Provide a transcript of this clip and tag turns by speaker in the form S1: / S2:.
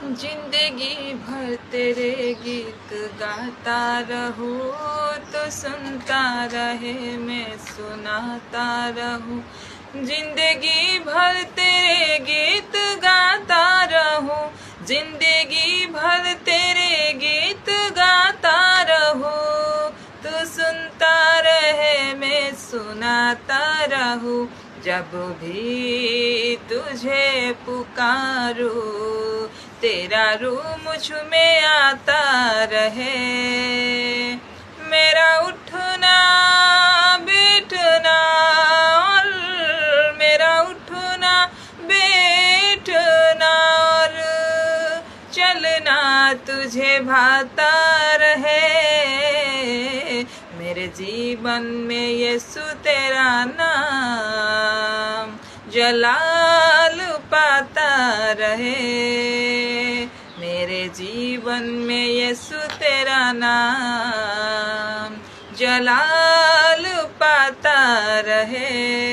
S1: जिंदगी भर तेरे गीत गाता रहूं, तो सुनता रहे मैं सुनाता रहूं। जिंदगी भर तेरे गीत गाता रहूं, जिंदगी भर तेरे गीत गाता रहूं। तो सुनता रहे मैं सुनाता रहूं। जब भी तुझे पुकारूं, तेरा रूह मुझ में आता रहे। मेरा उठना बैठना और मेरा उठना बैठना और चलना तुझे भाता रहे। मेरे जीवन में यीशु तेरा नाम जलाल पाता रहे। मेरे जीवन में यीशु तेरा नाम जलाल पाता रहे।